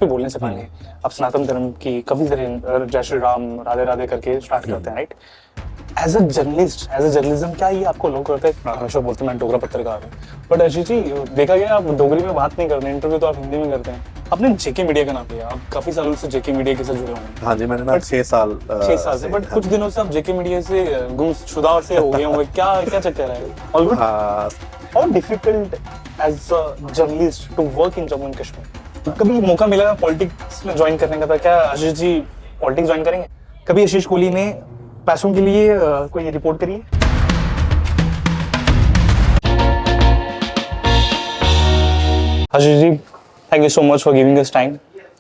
पे बोलने से पहले आप सनातन धर्म की काफी सारे जय श्री राम राधे राधे करके स्टार्ट करते हैं, right? As a journalist, as a journalism, क्या ये आपको लोग करते हैं? हमेशा बोलते हैं मैं डोगरा पत्रकार हूँ, बट अजीत जी देखा गया आप डोगरी में बात नहीं करते, इंटरव्यू तो आप हिंदी में करते हैं। आपने जेके मीडिया का नाम लिया, आप काफी सालों से जेके मीडिया के साथ जुड़े हुए हैं। हाँ जी, मैंने ना 6 साल 6 साल से, बट कुछ दिनों से आप जेके मीडिया से गुमशुदा से हो गए होंगे, क्या क्या चक्कर है? All good? हाँ, how difficult as a journalist to work in Jammu and Kashmir? कभी मौका मिला पॉलिटिक्स में ज्वाइन करने का? था क्या आशीष जी पॉलिटिक्स ज्वाइन करेंगे? कभी आशीष कोहली ने पैसों के लिए कोई रिपोर्ट करी है? Ashish ji, thank you so much for giving us time.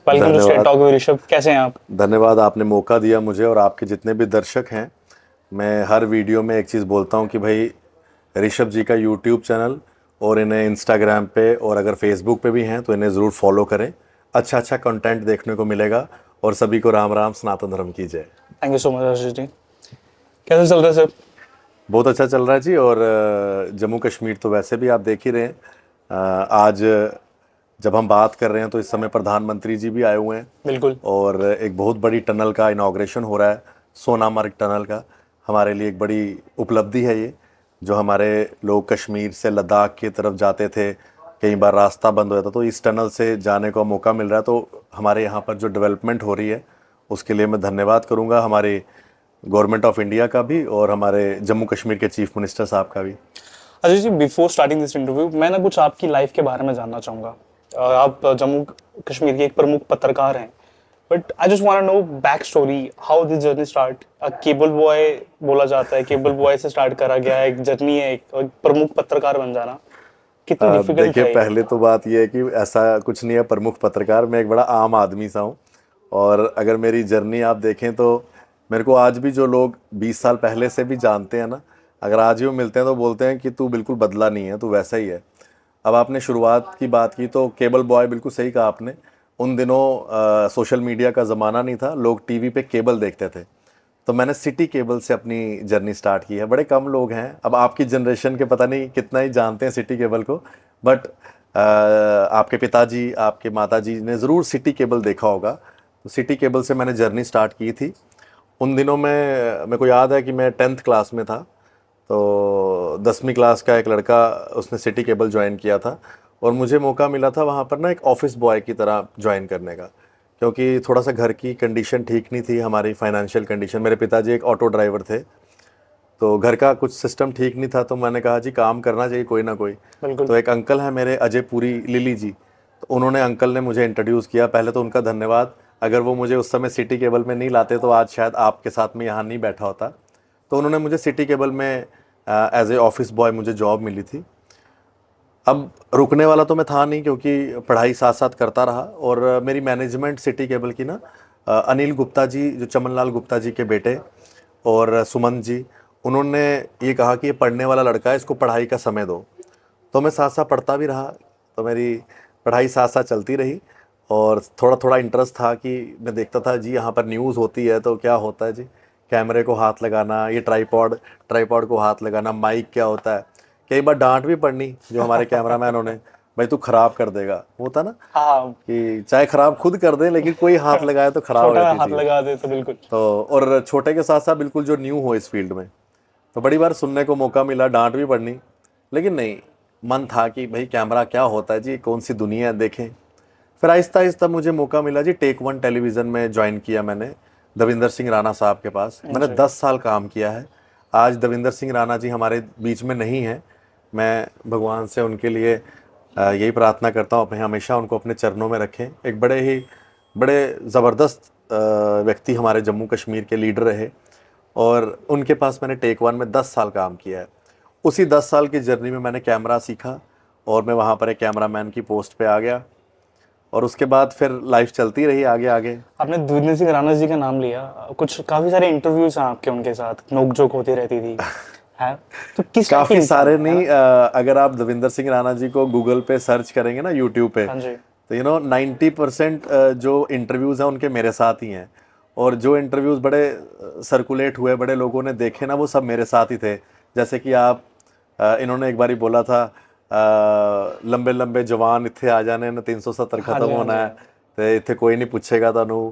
Welcome to straight talk with Rishabh. कैसे हैं आप? धन्यवाद, आपने मौका दिया मुझे। और आपके जितने भी दर्शक हैं, मैं हर वीडियो में एक चीज़ बोलता हूँ कि भाई ऋषभ जी का यूट्यूब चैनल और इन्हें इंस्टाग्राम पे और अगर फेसबुक पे भी हैं तो इन्हें ज़रूर फॉलो करें। अच्छा अच्छा कंटेंट देखने को मिलेगा। और सभी को राम राम, सनातन धर्म की जय। Thank you so much Ashish जी। कैसे चल रहा है सर? बहुत अच्छा चल रहा है जी। और जम्मू कश्मीर तो वैसे भी आप देख ही रहे हैं। आज जब हम बात कर रहे हैं तो इस समय प्रधानमंत्री जी भी आए हुए हैं। बिल्कुल। और एक बहुत बड़ी टनल का इनॉग्रेशन हो रहा है, सोनामर्ग टनल का। हमारे लिए एक बड़ी उपलब्धि है ये। जो हमारे लोग कश्मीर से लद्दाख की तरफ जाते थे, कई बार रास्ता बंद हो जाता, तो इस टनल से जाने का मौका मिल रहा है। तो हमारे यहाँ पर जो डेवलपमेंट हो रही है उसके लिए मैं धन्यवाद करूँगा हमारे गवर्नमेंट ऑफ इंडिया का भी और हमारे जम्मू कश्मीर के चीफ मिनिस्टर साहब का भी। Ajay ji, before starting this interview मैं ना कुछ आपकी लाइफ के बारे में जानना चाहूँगा। आप जम्मू कश्मीर के एक प्रमुख पत्रकार हैं, but I just want to know back story, how this journey start. Cable boy बोला जाता है, केबल बॉय से स्टार्ट करा गया, एक जर्नी है, एक प्रमुख पत्रकार बन जाना कितनी डिफिकल्ट देखिए, है? पहले तो बात यह है कि ऐसा कुछ नहीं है प्रमुख पत्रकार, मैं एक बड़ा आम आदमी सा हूँ। और अगर मेरी जर्नी आप देखें तो मेरे को आज भी जो लोग 20 साल पहले से भी जानते हैं ना, अगर आज भी वो मिलते हैं तो बोलते हैं कि तू बिल्कुल बदला नहीं है, तू वैसा ही है। अब आपने शुरुआत की बात की तो केबल बॉय, बिल्कुल सही कहा आपने। उन दिनों सोशल मीडिया का ज़माना नहीं था, लोग टीवी पे केबल देखते थे। तो मैंने सिटी केबल से अपनी जर्नी स्टार्ट की है। बड़े कम लोग हैं, अब आपकी जनरेशन के पता नहीं कितना ही जानते हैं सिटी केबल को, बट आपके पिताजी, आपके माताजी ने ज़रूर सिटी केबल देखा होगा। तो सिटी केबल से मैंने जर्नी स्टार्ट की थी। उन दिनों में मेरे को याद है कि मैं 10th क्लास में था। तो 10वीं क्लास का एक लड़का, उसने सिटी केबल ज्वाइन किया था और मुझे मौका मिला था वहाँ पर ना एक ऑफिस बॉय की तरह ज्वाइन करने का। क्योंकि थोड़ा सा घर की कंडीशन ठीक नहीं थी, हमारी फाइनेंशियल कंडीशन। मेरे पिताजी एक ऑटो ड्राइवर थे, तो घर का कुछ सिस्टम ठीक नहीं था। तो मैंने कहा जी काम करना चाहिए कोई ना कोई। बिल्कुल। तो एक अंकल हैं मेरे, अजय पुरी लिली जी, तो उन्होंने, अंकल ने मुझे इंट्रोड्यूस किया। पहले तो उनका धन्यवाद। अगर वो मुझे उस समय सिटी केबल में नहीं लाते तो आज शायद आपके साथ में यहाँ नहीं बैठा होता। तो उन्होंने मुझे सिटी केबल में एज ए ऑफिस बॉय मुझे जॉब मिली थी। अब रुकने वाला तो मैं था नहीं, क्योंकि पढ़ाई साथ साथ करता रहा। और मेरी मैनेजमेंट सिटी केबल की ना, अनिल गुप्ता जी, जो चमन लाल गुप्ता जी के बेटे, और सुमन जी, उन्होंने ये कहा कि ये पढ़ने वाला लड़का है, इसको पढ़ाई का समय दो। तो मैं साथ साथ पढ़ता भी रहा। तो मेरी पढ़ाई साथ साथ चलती रही। और थोड़ा थोड़ा इंटरेस्ट था कि मैं देखता था जी यहाँ पर न्यूज़ होती है तो क्या होता है जी, कैमरे को हाथ लगाना, ये ट्राईपॉड ट्राईपॉड को हाथ लगाना, माइक क्या होता है। कई बार डांट भी पड़नी जो हमारे कैमरामैन ने, भाई तू खराब कर देगा, वो था ना हाँ। कि चाहे खराब खुद कर दे लेकिन कोई हाथ लगाए तो खराब हो छोटा जाती हाथ चीज़। लगा दे तो बिल्कुल। तो और छोटे के साथ साथ बिल्कुल जो न्यू हो इस फील्ड में, तो बड़ी बार सुनने को मौका मिला, डांट भी पड़नी। लेकिन नहीं, मन था कि भाई कैमरा क्या होता है जी, कौन सी दुनिया है, देखें। फिर आहिस्ता आहिस्ता मुझे मौका मिला जी, टेक वन टेलीविज़न में ज्वाइन किया मैंने, दविंदर सिंह राणा साहब के पास। मैंने जी। 10 साल काम किया है। आज दविंदर सिंह राणा जी हमारे बीच में नहीं हैं। मैं भगवान से उनके लिए यही प्रार्थना करता हूँ, अपने हमेशा उनको अपने चरणों में रखें। एक बड़े ज़बरदस्त व्यक्ति हमारे जम्मू कश्मीर के लीडर रहे। और उनके पास मैंने टेक वन में 10 साल काम किया है। उसी 10 साल की जर्नी में मैंने कैमरा सीखा और मैं वहाँ पर एक कैमरामैन की पोस्ट पे आ गया। और उसके बाद फिर लाइफ चलती रही आगे आगे। आपने दविंदर सिंह राणा जी का नाम लिया, कुछ काफी सारे इंटरव्यूज हैं आपके उनके साथ, नोक-झोंक होती रहती थी, है? तो किस टाइप के काफ़ी इंसान सारे है नहीं, ना? अगर आप दविंदर सिंह राणा जी को गूगल पे सर्च करेंगे ना, यूट्यूब पे, हाँ जी। तो 90% जो इंटरव्यूज़ हैं उनके मेरे साथ ही हैं। और जो इंटरव्यूज़ बड़े सर्कुलेट हुए, बड़े लोगों ने देखे ना, वो सब मेरे साथ ही थे। जैसे कि आप, इन्होंने एक बारी बोला था, लंबे लंबे जवान इत्थे आ जाने न 370 हाँ ख़त्म जी, हाँ होना जी। है। ਤੇ ਇੱਥੇ ਕੋਈ नहीं पूछेगा ਤੁਹਾਨੂੰ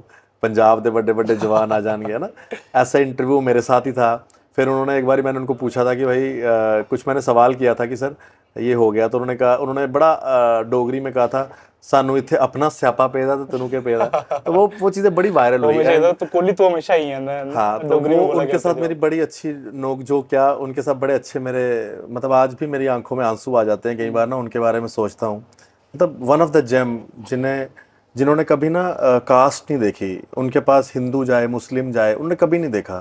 पंजाब के बड़े बड़े जवान आ जाएंगे, है ना। ऐसा इंटरव्यू मेरे साथ ही था। फिर उन्होंने एक बार मैंने उनको पूछा था कि भाई कुछ मैंने सवाल किया था कि सर ये हो गया, तो उन्होंने कहा, उन्होंने बड़ा डोगरी में कहा था, सानू इत्थे अपना स्यापा पेदा तो तेनू के पेदा। तो वो चीज़ें बड़ी वायरल वो हुई। हमेशा इधर तो कोहली तो हमेशा ही है ना, हाँ, तो डोगरी वो में बोला उनके करते साथ थे मेरी वो। बड़ी अच्छी नोक झोंक, क्या उनके साथ बड़े अच्छे मेरे, मतलब आज भी मेरी आंखों में आंसू आ जाते हैं कई बार ना, उनके बारे में सोचता हूँ। मतलब वन ऑफ द जेम, जिन्होंने कभी ना कास्ट नहीं देखी, उनके पास हिंदू जाए मुस्लिम जाए उन्होंने कभी नहीं देखा,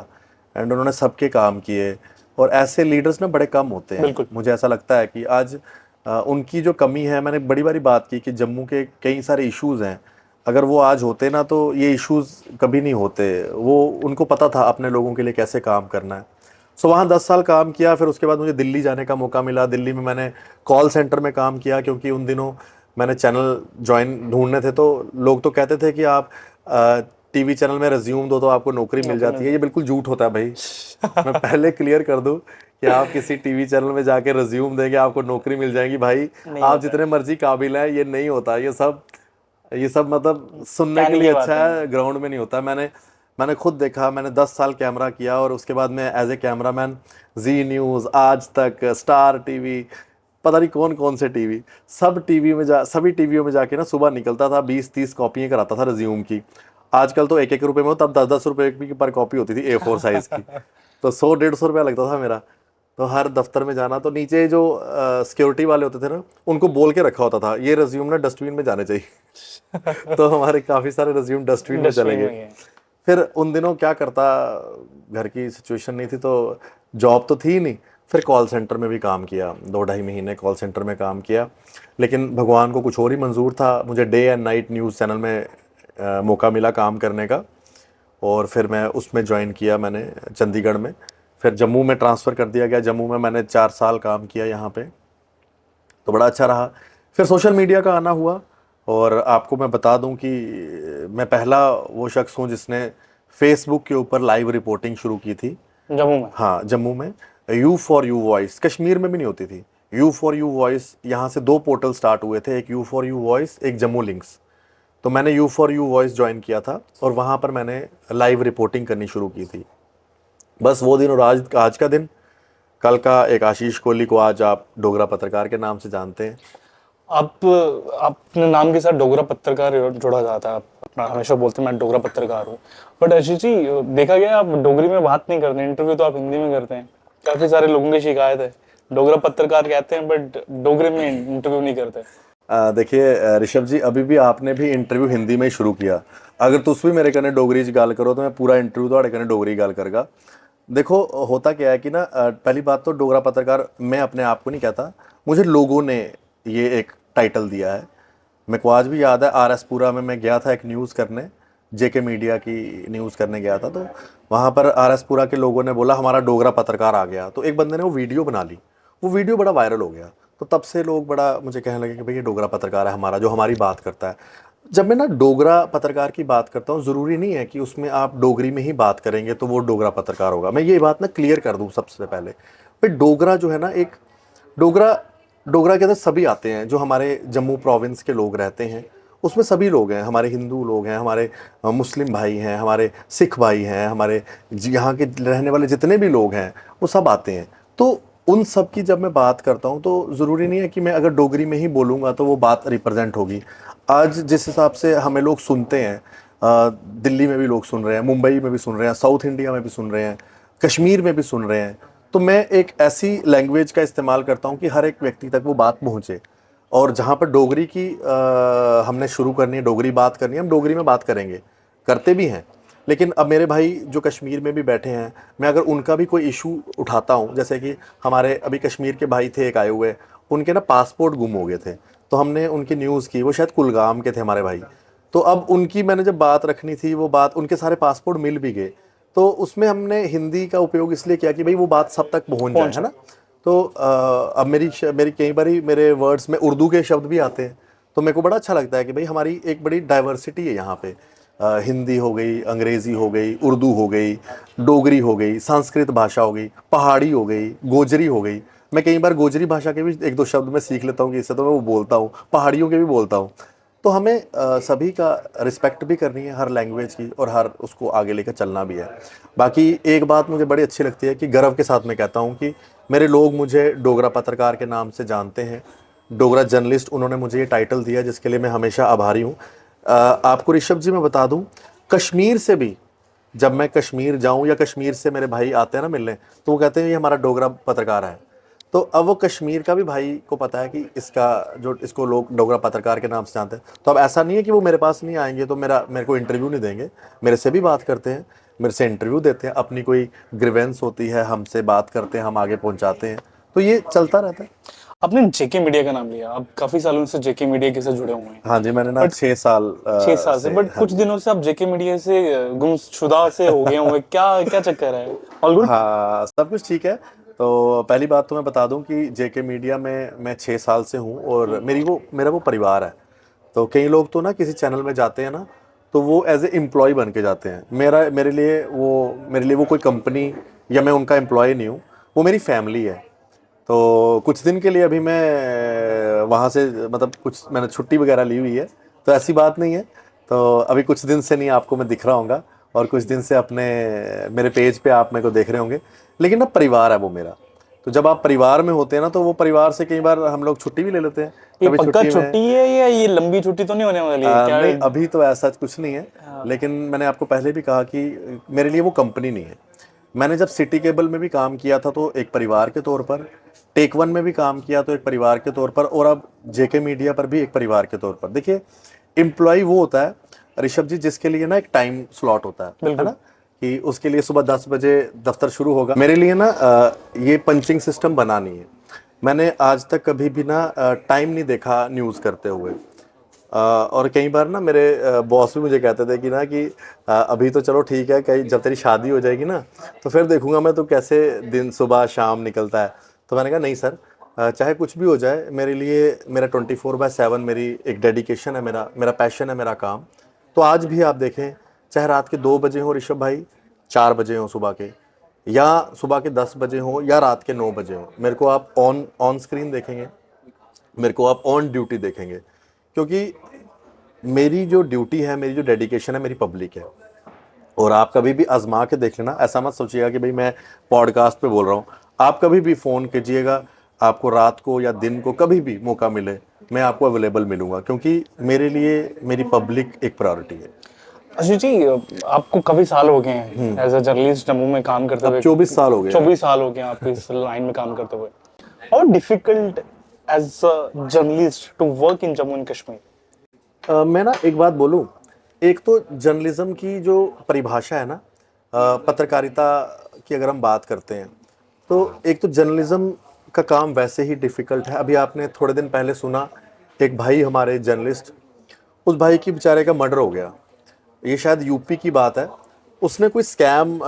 एंड उन्होंने सबके काम किए। और ऐसे लीडर्स ना बड़े कम होते हैं, बिल्कुल। मुझे ऐसा लगता है कि आज उनकी जो कमी है, मैंने बड़ी बारी बात की कि जम्मू के कई सारे इश्यूज हैं, अगर वो आज होते ना तो ये इश्यूज कभी नहीं होते। वो उनको पता था अपने लोगों के लिए कैसे काम करना है। सो वहाँ 10 साल काम किया, फिर उसके बाद मुझे दिल्ली जाने का मौका मिला। दिल्ली में मैंने कॉल सेंटर में काम किया, क्योंकि उन दिनों मैंने चैनल ज्वाइन ढूंढने थे, तो लोग तो कहते थे कि आप टीवी चैनल में रिज्यूम दो तो आपको नौकरी मिल नौकरी जाती है। मिल ये बिल्कुल झूठ होता है भाई। मैं पहले क्लियर कर दूं कि आप किसी टीवी चैनल में जाके रिज्यूम देंगे आपको नौकरी मिल जाएगी, भाई नहीं आप होता है। जितने मर्जी काबिल हैं ये नहीं होता। ये सब मतलब सुनने के कहने लिए की अच्छा बातें हैं। है, ग्राउंड में नहीं होता। मैंने खुद देखा, मैंने 10 साल कैमरा किया, और उसके बाद मैं as a cameraman Zee news, Aaj Tak, star TV, पता नहीं कौन कौन से टीवी, सभी टीवियों में जाके ना सुबह निकलता था, 20-30 कॉपियाँ कराता था रिज्यूम की। आजकल तो 1-1 रुपये में हो, तब 10-10 रुपये की पर कॉपी होती थी A4 साइज़ की। तो 100-150 रुपया लगता था मेरा। तो हर दफ्तर में जाना, तो नीचे जो सिक्योरिटी वाले होते थे ना, उनको बोल के रखा होता था ये रिज्यूम ना डस्टबिन में जाने चाहिए। तो हमारे काफ़ी सारे रिज्यूम डस्टबिन में चले डस्टबिन गए। में गए। फिर उन दिनों क्या करता, घर की सिचुएशन नहीं थी तो जॉब तो थी ही नहीं। फिर कॉल सेंटर में भी काम किया, 2-2.5 महीने कॉल सेंटर में काम किया। लेकिन भगवान को कुछ और ही मंजूर था, मुझे day and night news channel में मौका मिला काम करने का, और फिर मैं उसमें ज्वाइन किया मैंने चंडीगढ़ में। फिर जम्मू में ट्रांसफ़र कर दिया गया, जम्मू में मैंने 4 साल काम किया यहाँ पे, तो बड़ा अच्छा रहा। फिर सोशल मीडिया का आना हुआ, और आपको मैं बता दूं कि मैं पहला वो शख्स हूँ जिसने फेसबुक के ऊपर लाइव रिपोर्टिंग शुरू की थी। जम्मू में। हाँ, जम्मू में। You for you voice, Kashmir में भी नहीं होती थी। यू फॉर यू वॉइस, यहाँ से 2 पोर्टल स्टार्ट हुए थे, एक यू फॉर यू वॉइस, एक जम्मू लिंक्स। तो मैंने you for you voice join किया था, और वहाँ पर मैंने लाइव रिपोर्टिंग करनी शुरू की थी। बस वो दिन और आज का दिन। कल का एक आशीष कोहली को आज आप डोगरा पत्रकार के नाम से जानते हैं। आप अपने नाम के साथ डोगरा पत्रकार जोड़ा जाता है। आप अपना हमेशा बोलते हैं मैं डोगरा पत्रकार हूँ, बट आशीष जी देखा गया आप डोगरी में बात नहीं करते, इंटरव्यू तो आप हिंदी में करते हैं। काफी सारे लोगों की शिकायत है, डोगरा पत्रकार कहते हैं बट डोगरी में इंटरव्यू नहीं करते। देखिए ऋषभ जी, अभी भी आपने भी इंटरव्यू हिंदी में ही शुरू किया। अगर तुस भी मेरे कन्नै डोगरी च गल करो तो मैं पूरा इंटरव्यू थोड़े कन्नै डोगरी गल करगा। देखो, होता क्या है कि ना, पहली बात तो डोगरा पत्रकार मैं अपने आप को नहीं कहता, मुझे लोगों ने ये एक टाइटल दिया है। मेरे को आज भी याद है, RS पुरा में मैं गया था एक न्यूज़ करने, JK मीडिया की न्यूज़ करने गया था। तो वहाँ पर RS पुरा के लोगों ने बोला हमारा डोगरा पत्रकार आ गया। तो एक बंदे ने वो वीडियो बना ली, वो वीडियो बड़ा वायरल हो गया। तो तब से लोग बड़ा मुझे कहने लगे कि भाई ये डोगरा पत्रकार है हमारा, जो हमारी बात करता है। जब मैं ना डोगरा पत्रकार की बात करता हूँ, ज़रूरी नहीं है कि उसमें आप डोगरी में ही बात करेंगे तो वो डोगरा पत्रकार होगा। मैं ये बात ना क्लियर कर दूँ सबसे पहले। भाई डोगरा जो है ना, एक डोगरा डोगरा के अंदर सभी आते हैं, जो हमारे जम्मू प्रोविंस के लोग रहते हैं उसमें सभी लोग हैं। हमारे हिंदू लोग हैं, हमारे मुस्लिम भाई हैं, हमारे सिख भाई हैं, हमारे यहाँ के रहने वाले जितने भी लोग हैं वो सब आते हैं। तो उन सब की जब मैं बात करता हूँ तो ज़रूरी नहीं है कि मैं अगर डोगरी में ही बोलूँगा तो वो बात रिप्रेजेंट होगी। आज जिस हिसाब से हमें लोग सुनते हैं, दिल्ली में भी लोग सुन रहे हैं, मुंबई में भी सुन रहे हैं, साउथ इंडिया में भी सुन रहे हैं, कश्मीर में भी सुन रहे हैं। तो मैं एक ऐसी लैंग्वेज का इस्तेमाल करता हूँ कि हर एक व्यक्ति तक वो बात पहुँचे। और जहाँ पर डोगरी की हमने शुरू करनी है, डोगरी बात करनी है, हम डोगरी में बात करेंगे, करते भी हैं। लेकिन अब मेरे भाई जो कश्मीर में भी बैठे हैं, मैं अगर उनका भी कोई इशू उठाता हूँ, जैसे कि हमारे अभी कश्मीर के भाई थे एक आए हुए, उनके ना पासपोर्ट गुम हो गए थे। तो हमने उनकी न्यूज़ की, वो शायद कुलगाम के थे हमारे भाई। तो अब उनकी मैंने जब बात रखनी थी, वो बात, उनके सारे पासपोर्ट मिल भी गए। तो उसमें हमने हिंदी का उपयोग इसलिए किया कि भाई वो बात सब तक पहुंच जाए, है ना। तो अब मेरी कई बार मेरे वर्ड्स में उर्दू के शब्द भी आते हैं। तो मेरे को बड़ा अच्छा लगता है कि भाई हमारी एक बड़ी डाइवर्सिटी है यहाँ पे। हिंदी हो गई, अंग्रेज़ी हो गई, उर्दू हो गई, डोगरी हो गई, संस्कृत भाषा हो गई, पहाड़ी हो गई, गोजरी हो गई। मैं कई बार गोजरी भाषा के भी 1-2 शब्द मैं सीख लेता हूँ कि इससे तो मैं वो बोलता हूँ, पहाड़ियों के भी बोलता हूँ। तो हमें सभी का रिस्पेक्ट भी करनी है, हर लैंग्वेज की, और हर उसको आगे लेकर चलना भी है। बाकी एक बात मुझे बड़ी अच्छी लगती है कि गर्व के साथ मैं कहता हूँ कि मेरे लोग मुझे डोगरा पत्रकार के नाम से जानते हैं, डोगरा जर्नलिस्ट, उन्होंने मुझे ये टाइटल दिया जिसके लिए मैं हमेशा आभारी हूँ। आपको ऋषभ जी मैं बता दूँ, कश्मीर से भी जब मैं कश्मीर जाऊं या कश्मीर से मेरे भाई आते हैं ना मिलने, तो वो कहते हैं ये हमारा डोगरा पत्रकार है। तो अब वो कश्मीर का भी भाई को पता है कि इसका जो इसको लोग डोगरा पत्रकार के नाम से जानते हैं। तो अब ऐसा नहीं है कि वो मेरे पास नहीं आएंगे तो मेरे को इंटरव्यू नहीं देंगे, मेरे से भी बात करते हैं, मेरे से इंटरव्यू देते हैं, अपनी कोई ग्रीवेंस होती है हमसे बात करते हैं, हम आगे पहुंचाते हैं, तो ये चलता रहता है। आपने जेके मीडिया का नाम लिया, आप काफी सालों से जेके मीडिया के साथ जुड़े हुए हैं। हाँ जी, मैंने ना बट 6 साल 6 साल से, बट हाँ कुछ जी। दिनों से आप जेके मीडिया से गुमशुदा से हो गए होंगे, क्या क्या चक्कर है? All good? हाँ, सब कुछ ठीक है। तो पहली बात तो मैं बता दूं कि जेके मीडिया में मैं 6 साल से हूँ और मेरा वो परिवार है। तो कई लोग तो ना किसी चैनल में जाते हैं ना, तो वो एज ए एम्प्लॉय बन के जाते हैं। मेरे लिए वो कोई कंपनी या मैं उनका एम्प्लॉय नहीं हूँ, वो मेरी फैमिली है। तो कुछ दिन के लिए अभी मैं वहाँ से मतलब कुछ मैंने छुट्टी वगैरह ली हुई है, तो ऐसी बात नहीं है। तो अभी कुछ दिन से नहीं आपको मैं दिख रहा हूँगा, और कुछ दिन से अपने मेरे पेज पे आप मेरे को देख रहे होंगे। लेकिन ना परिवार है वो मेरा। तो जब आप परिवार में होते हैं ना, तो वो परिवार से कई बार हम लोग छुट्टी भी ले लेते हैं। ये कभी पक्का छुट्टी में छुट्टी है या ये लंबी छुट्टी तो नहीं होने वाली है क्या? नहीं, अभी तो ऐसा कुछ नहीं है। लेकिन मैंने आपको पहले भी कहा कि मेरे लिए वो कंपनी नहीं है। मैंने जब सिटी केबल में भी काम किया था तो एक परिवार के तौर पर, टेक वन में भी काम किया तो एक परिवार के तौर पर, और अब जेके मीडिया पर भी एक परिवार के तौर पर। देखिए, एम्प्लॉय वो होता है ऋषभ जी जिसके लिए ना एक टाइम स्लॉट होता है ना, कि उसके लिए सुबह 10 बजे दफ्तर शुरू होगा। मेरे लिए ना ये पंचिंग सिस्टम बना नहीं है। मैंने आज तक कभी भी ना टाइम नहीं देखा न्यूज़ करते हुए। और कई बार ना मेरे बॉस भी मुझे कहते थे कि ना कि अभी तो चलो ठीक है, कहीं जब तेरी शादी हो जाएगी ना तो फिर देखूंगा मैं तो कैसे दिन सुबह शाम निकलता है। तो मैंने कहा नहीं सर, चाहे कुछ भी हो जाए, मेरे लिए मेरा 24/7 मेरी एक डेडिकेशन है, मेरा मेरा पैशन है, मेरा काम। तो आज भी आप देखें, चाहे रात के 2 बजे हों ऋषभ भाई, 4 बजे हों सुबह के, या सुबह के 10 बजे हों, या रात के 9 बजे हों, मेरे को आप ऑन ऑन स्क्रीन देखेंगे, मेरे को आप ऑन ड्यूटी देखेंगे। क्योंकि मेरी जो ड्यूटी है, मेरी जो डेडिकेशन है, मेरी पब्लिक है। और आप कभी भी आजमा के देख लेना, ऐसा मत सोचिएगा कि भाई मैं पॉडकास्ट पे बोल रहा हूँ। आप कभी भी फ़ोन कीजिएगा, आपको रात को या दिन को कभी भी मौका मिले, मैं आपको अवेलेबल मिलूंगा, क्योंकि मेरे लिए मेरी पब्लिक एक प्रायोरिटी है। अजीत जी, आपको काफी साल हो गए हैं एज अ जर्नलिस्ट जम्मू में काम करते अब हुए। 24 साल हो गए हैं। 24 साल हो गए हैं आपको इस लाइन में काम करते हुए। How difficult as a journalist to work in Jammu and Kashmir? मैं ना एक बात बोलूं, एक तो जर्नलिज्म की जो परिभाषा है ना, पत्रकारिता की अगर हम बात करते हैं, तो एक तो जर्नलिज्म का काम वैसे ही डिफ़िकल्ट है। अभी आपने थोड़े दिन पहले सुना, एक भाई हमारे जर्नलिस्ट, उस भाई की बेचारे का मर्डर हो गया। ये शायद यूपी की बात है। उसने कोई स्कैम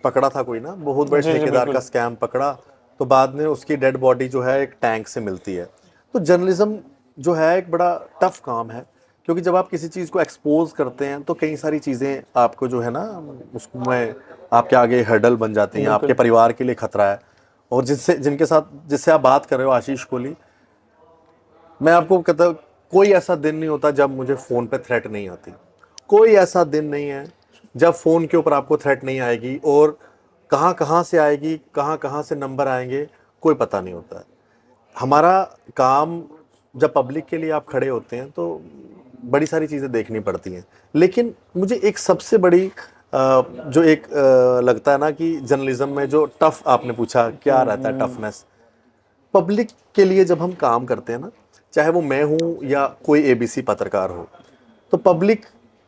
पकड़ा था, कोई ना बहुत बड़े जी जी ठेकेदार का बिल्कुल। स्कैम पकड़ा। तो बाद में उसकी डेड बॉडी जो है एक टैंक से मिलती है। तो जर्नलिज्म जो है एक बड़ा टफ काम है, क्योंकि जब आप किसी चीज़ को एक्सपोज करते हैं तो कई सारी चीज़ें आपको जो है ना उसमें आपके आगे हर्डल बन जाती हैं, आपके बिल्कुल। परिवार के लिए खतरा है। और जिससे आप बात कर रहे हो, आशीष कोहली, मैं आपको कहता हूँ, कोई ऐसा दिन नहीं होता जब मुझे फ़ोन पे थ्रेट नहीं आती। कोई ऐसा दिन नहीं है जब फ़ोन के ऊपर आपको थ्रेट नहीं आएगी, और कहाँ कहाँ से आएगी, कहाँ कहाँ से नंबर आएंगे, कोई पता नहीं होता है। हमारा काम, जब पब्लिक के लिए आप खड़े होते हैं तो बड़ी सारी चीज़ें देखनी पड़ती हैं। लेकिन मुझे एक सबसे बड़ी जो एक लगता है ना कि जर्नलिज्म में जो टफ़, आपने पूछा क्या रहता है टफनेस, पब्लिक के लिए जब हम काम करते हैं ना, चाहे वो मैं हूँ या कोई एबीसी पत्रकार हो, तो पब्लिक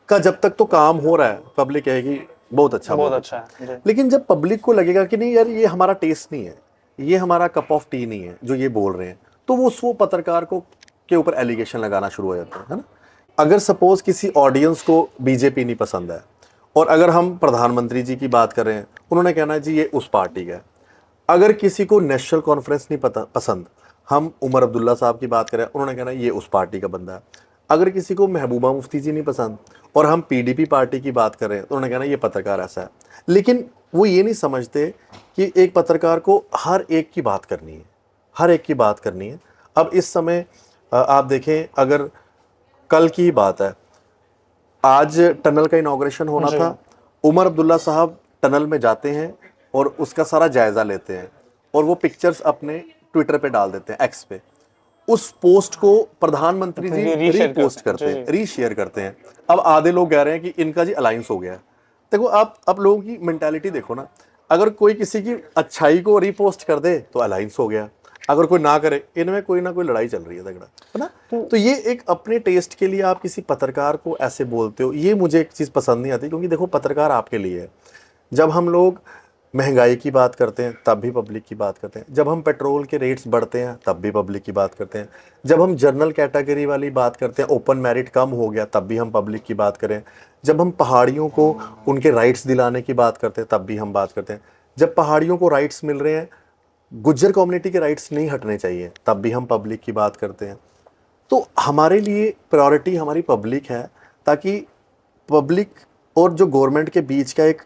का जब तक तो काम हो रहा है, पब्लिक कहेगी बहुत अच्छा, बहुत बहुत अच्छा अच्छा। है जी। लेकिन जब पब्लिक को लगेगा कि नहीं यार, ये हमारा टेस्ट नहीं है, ये हमारा कप ऑफ टी नहीं है जो ये बोल रहे हैं, तो वो पत्रकार को के ऊपर एलिगेशन लगाना शुरू हो जाता है ना। अगर सपोज किसी ऑडियंस को बीजेपी नहीं पसंद है, और अगर हम प्रधानमंत्री जी की बात कर रहे हैं, उन्होंने कहना है जी ये उस पार्टी का है। अगर किसी को नेशनल कॉन्फ्रेंस नहीं पसंद, हम उमर अब्दुल्ला साहब की बात करें, उन्होंने कहना ये उस पार्टी का बंदा है। अगर किसी को महबूबा मुफ्ती जी नहीं पसंद और हम पीडीपी पार्टी की बात करें, तो उन्होंने कहना ये पत्रकार ऐसा है। लेकिन वो ये नहीं समझते कि एक पत्रकार को हर एक की बात करनी है, हर एक की बात करनी है। अब इस समय आप देखें, अगर कल की बात है, आज टनल का इनॉग्रेशन होना जी। था, उमर अब्दुल्ला साहब टनल में जाते हैं और उसका सारा जायजा लेते हैं और वो पिक्चर्स अपने ट्विटर पे डाल देते हैं, एक्स पे। उस पोस्ट को प्रधानमंत्री जी ये रीशेयर रीपोस्ट करते करते हैं, हैं, जी, रीशेयर करते हैं। अब आधे लोग कह रहे हैं कि इनका जी अलायंस हो गया है। देखो आप लोगों की मेंटालिटी देखो ना, अगर कोई किसी की अच्छाई को रीपोस्ट कर दे तो अलायंस हो गया, अगर कोई ना करे, इनमें कोई ना कोई लड़ाई चल रही है तगड़ा, है ना। तो ये एक अपने टेस्ट के लिए आप किसी पत्रकार को ऐसे बोलते हो, ये मुझे एक चीज़ पसंद नहीं आती, क्योंकि देखो पत्रकार आपके लिए है। जब हम लोग महंगाई की बात करते हैं तब भी पब्लिक की बात करते हैं, जब हम पेट्रोल के रेट्स बढ़ते हैं तब भी पब्लिक की बात करते हैं, जब हम जनरल कैटेगरी वाली बात करते हैं, ओपन मेरिट कम हो गया तब भी हम पब्लिक की बात करें, जब हम पहाड़ियों को उनके राइट्स दिलाने की बात करते हैं तब भी हम बात करते हैं, जब पहाड़ियों को राइट्स मिल रहे हैं, गुज्जर कम्युनिटी के राइट्स नहीं हटने चाहिए, तब भी हम पब्लिक की बात करते हैं। तो हमारे लिए प्रायोरिटी हमारी पब्लिक है, ताकि पब्लिक और जो गवर्नमेंट के बीच का एक